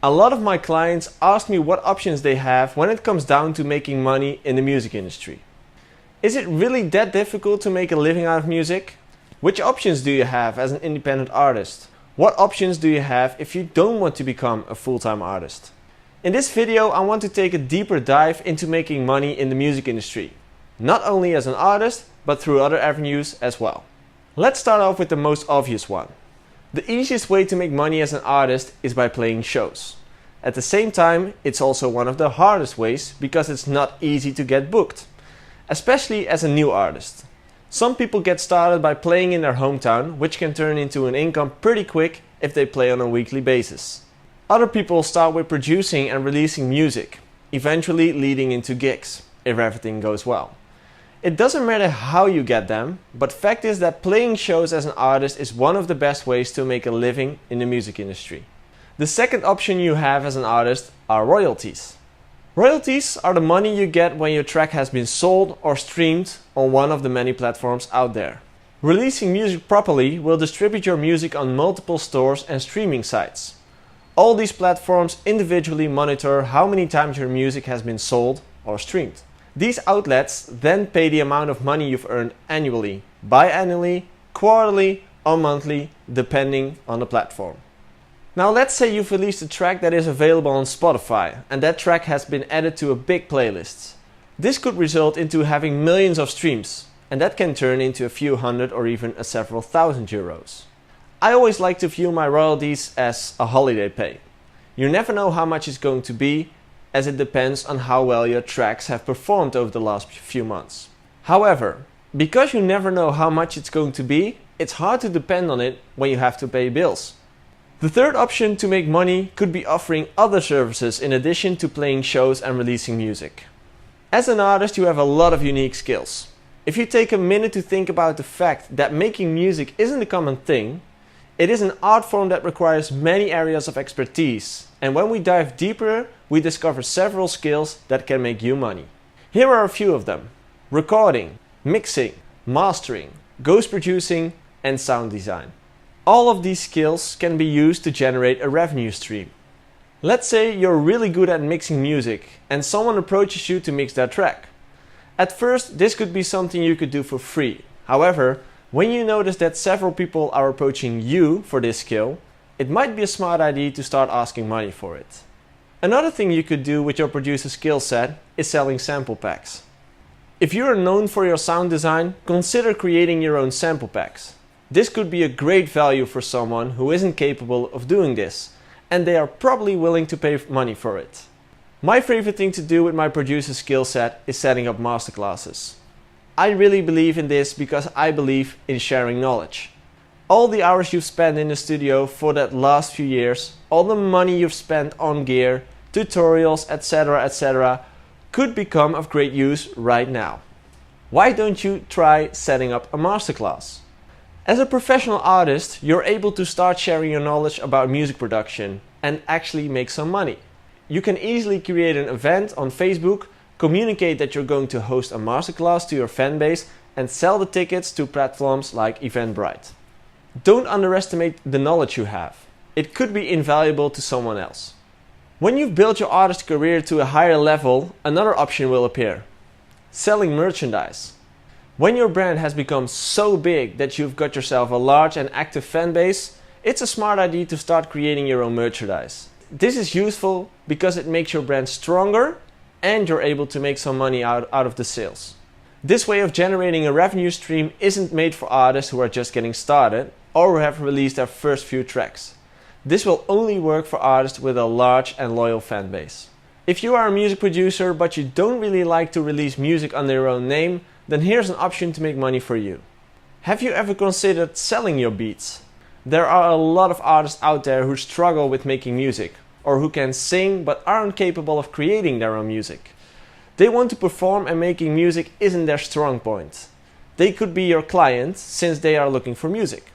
A lot of my clients ask me what options they have when it comes down to making money in the music industry. Is it really that difficult to make a living out of music? Which options do you have as an independent artist? What options do you have if you don't want to become a full-time artist? In this video, I want to take a deeper dive into making money in the music industry. Not only as an artist, but through other avenues as well. Let's start off with the most obvious one. The easiest way to make money as an artist is by playing shows. At the same time, it's also one of the hardest ways because it's not easy to get booked, especially as a new artist. Some people get started by playing in their hometown, which can turn into an income pretty quick if they play on a weekly basis. Other people start with producing and releasing music, eventually leading into gigs, if everything goes well. It doesn't matter how you get them, but fact is that playing shows as an artist is one of the best ways to make a living in the music industry. The second option you have as an artist are royalties. Royalties are the money you get when your track has been sold or streamed on one of the many platforms out there. Releasing music properly will distribute your music on multiple stores and streaming sites. All these platforms individually monitor how many times your music has been sold or streamed. These outlets then pay the amount of money you've earned annually, biannually, quarterly or monthly, depending on the platform. Now let's say you've released a track that is available on Spotify and that track has been added to a big playlist. This could result into having millions of streams, and that can turn into a few hundred or even a several thousand euros. I always like to view my royalties as a holiday pay. You never know how much it's going to be, as it depends on how well your tracks have performed over the last few months. However, because you never know how much it's going to be, it's hard to depend on it when you have to pay bills. The third option to make money could be offering other services in addition to playing shows and releasing music. As an artist, you have a lot of unique skills. If you take a minute to think about the fact that making music isn't a common thing, it is an art form that requires many areas of expertise, and when we dive deeper, we discover several skills that can make you money. Here are a few of them: recording, mixing, mastering, ghost producing, and sound design. All of these skills can be used to generate a revenue stream. Let's say you're really good at mixing music and someone approaches you to mix their track. At first, this could be something you could do for free. However, when you notice that several people are approaching you for this skill, it might be a smart idea to start asking money for it. Another thing you could do with your producer skill set is selling sample packs. If you are known for your sound design, consider creating your own sample packs. This could be a great value for someone who isn't capable of doing this, and they are probably willing to pay money for it. My favorite thing to do with my producer skill set is setting up masterclasses. I really believe in this because I believe in sharing knowledge. All the hours you've spent in the studio for that last few years, all the money you've spent on gear, tutorials, etc., could become of great use right now. Why don't you try setting up a masterclass? As a professional artist, you're able to start sharing your knowledge about music production and actually make some money. You can easily create an event on Facebook, communicate that you're going to host a masterclass to your fan base, and sell the tickets to platforms like Eventbrite. Don't underestimate the knowledge you have. It could be invaluable to someone else. When you've built your artist career to a higher level, another option will appear: selling merchandise. When your brand has become so big that you've got yourself a large and active fan base, it's a smart idea to start creating your own merchandise. This is useful because it makes your brand stronger and you're able to make some money out of the sales. This way of generating a revenue stream isn't made for artists who are just getting started or who have released their first few tracks. This will only work for artists with a large and loyal fan base. If you are a music producer but you don't really like to release music under your own name, then here's an option to make money for you. Have you ever considered selling your beats? There are a lot of artists out there who struggle with making music, or who can sing but aren't capable of creating their own music. They want to perform and making music isn't their strong point. They could be your client since they are looking for music.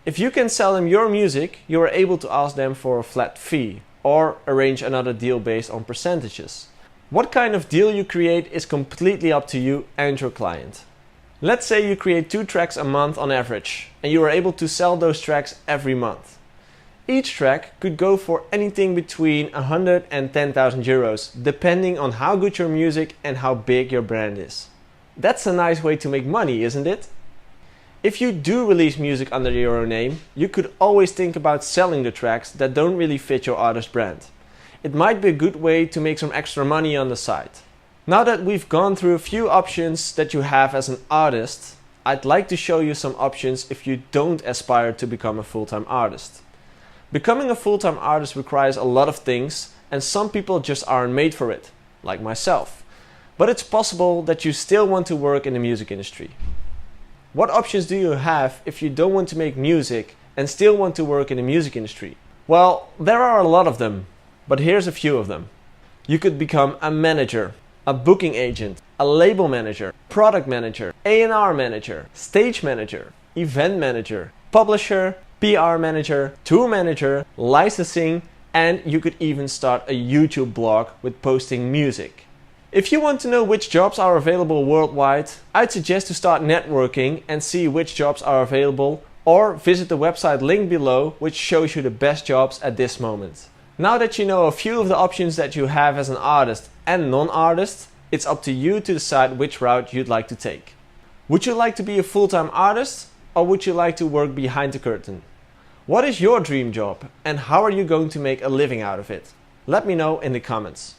If you can sell them your music, you are able to ask them for a flat fee or arrange another deal based on percentages. What kind of deal you create is completely up to you and your client. Let's say you create 2 tracks a month on average and you are able to sell those tracks every month. Each track could go for anything between 100 and 10,000 euros, depending on how good your music and how big your brand is. That's a nice way to make money, isn't it? If you do release music under your own name, you could always think about selling the tracks that don't really fit your artist brand. It might be a good way to make some extra money on the side. Now that we've gone through a few options that you have as an artist, I'd like to show you some options if you don't aspire to become a full-time artist. Becoming a full-time artist requires a lot of things, and some people just aren't made for it, like myself. But it's possible that you still want to work in the music industry. What options do you have if you don't want to make music and still want to work in the music industry? Well, there are a lot of them, but here's a few of them. You could become a manager, a booking agent, a label manager, product manager, A&R manager, stage manager, event manager, publisher, PR manager, tour manager, licensing, and you could even start a YouTube blog with posting music. If you want to know which jobs are available worldwide, I'd suggest to start networking and see which jobs are available, or visit the website linked below, which shows you the best jobs at this moment. Now that you know a few of the options that you have as an artist and non-artist, it's up to you to decide which route you'd like to take. Would you like to be a full-time artist, or would you like to work behind the curtain? What is your dream job, and how are you going to make a living out of it? Let me know in the comments.